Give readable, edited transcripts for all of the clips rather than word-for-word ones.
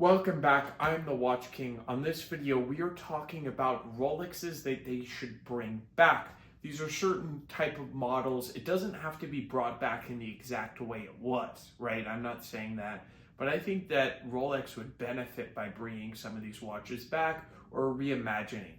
Welcome back, I'm the Watch King. On this video, we are talking about Rolexes that they should bring back. These are certain type of models. It doesn't have to be brought back in the exact way it was, right? I'm not saying that, but I think that Rolex would benefit by bringing some of these watches back or reimagining.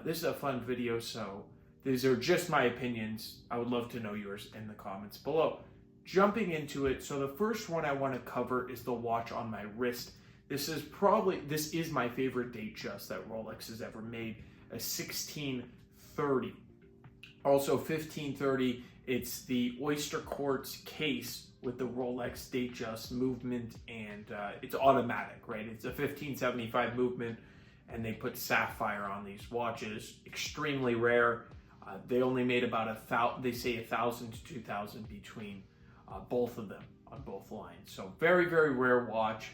This is a fun video, so these are just my opinions. I would love to know yours in the comments below. Jumping into it, so the first one I want to cover is the watch on my wrist. This is my favorite Datejust that Rolex has ever made, a 1630. Also 1530, it's the oyster quartz case with the Rolex Datejust movement, and it's automatic, right? It's a 1575 movement, and they put sapphire on these watches. Extremely rare. They only made about 1,000 to 2,000 between both of them on both lines. So very, very rare watch.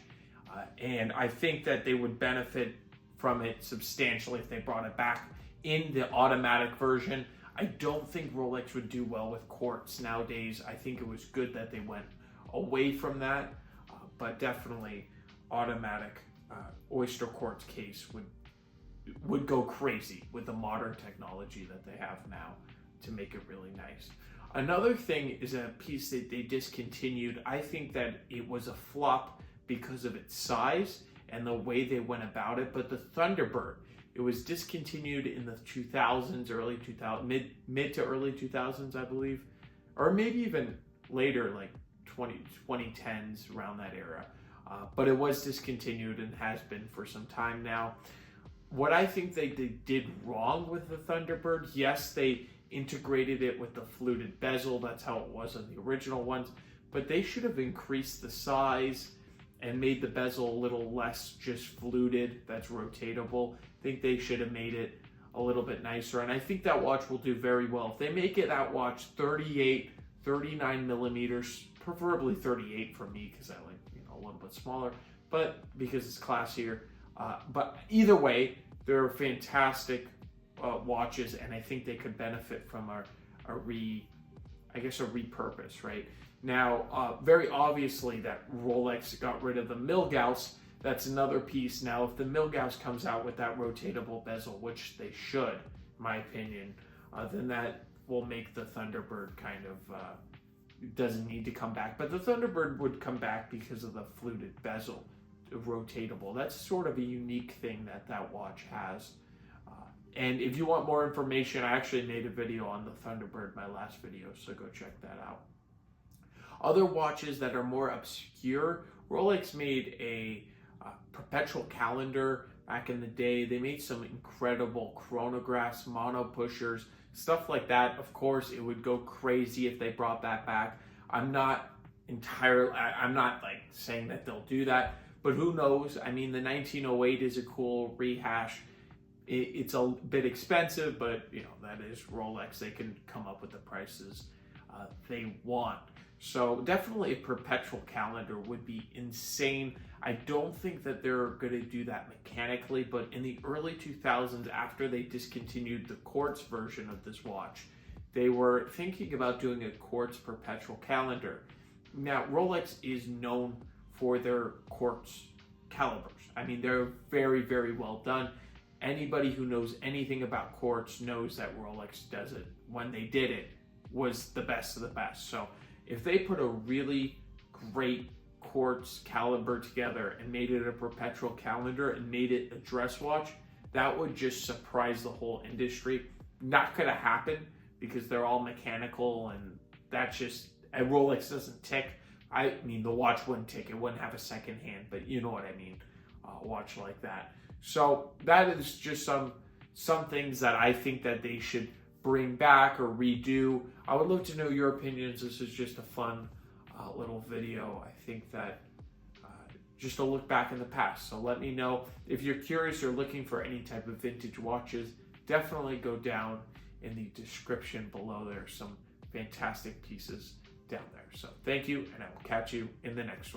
And I think that they would benefit from it substantially if they brought it back in the automatic version. I don't think Rolex would do well with quartz nowadays. I think it was good that they went away from that, but definitely automatic oyster quartz case would go crazy with the modern technology that they have now to make it really nice. Another thing is a piece that they discontinued. I think that it was a flop because of its size and the way they went about it, but the Thunderbird, it was discontinued in the 2000s, early 2000, mid to early 2000s, I believe, or maybe even later, like 2010s, around that era. But it was discontinued and has been for some time now. What I think they did wrong with the Thunderbird, yes, they integrated it with the fluted bezel. That's how it was on the original ones, but they should have increased the size and made the bezel a little less just fluted, that's rotatable. I think they should have made it a little bit nicer, and I think that watch will do very well. If they make it that watch 38, 39 millimeters, preferably 38 for me, because I like a little bit smaller, but because it's classier. But either way, they're fantastic watches, and I think they could benefit from a repurpose, right? Now, very obviously that Rolex got rid of the Milgauss. That's another piece. Now, if the Milgauss comes out with that rotatable bezel, which they should, in my opinion, then that will make the Thunderbird kind of, doesn't need to come back. But the Thunderbird would come back because of the fluted bezel, rotatable. That's sort of a unique thing that watch has. And if you want more information, I actually made a video on the Thunderbird, my last video, so go check that out. Other watches that are more obscure, Rolex made a perpetual calendar back in the day. They made some incredible chronographs, mono pushers, stuff like that. Of course, it would go crazy if they brought that back. I'm not like saying that they'll do that, but who knows? I mean, the 1908 is a cool rehash. It's a bit expensive, but that is Rolex. They can come up with the prices they want. So definitely a perpetual calendar would be insane. I don't think that they're going to do that mechanically, but in the early 2000s, after they discontinued the quartz version of this watch, they were thinking about doing a quartz perpetual calendar. Now, Rolex is known for their quartz calibers. I mean, they're very, very well done. Anybody who knows anything about quartz knows that Rolex does it. When they did it, was the best of the best. So if they put a really great quartz caliber together and made it a perpetual calendar and made it a dress watch, that would just surprise the whole industry. Not gonna happen because they're all mechanical, and and Rolex doesn't tick. I mean, the watch wouldn't tick, it wouldn't have a second hand, but you know what I mean, a watch like that. So that is just some things that I think that they should bring back or redo. I would love to know your opinions. This is just a fun little video. I think that just a look back in the past. So let me know if you're curious or looking for any type of vintage watches. Definitely go down in the description below. There's some fantastic pieces down there. So thank you, and I will catch you in the next one.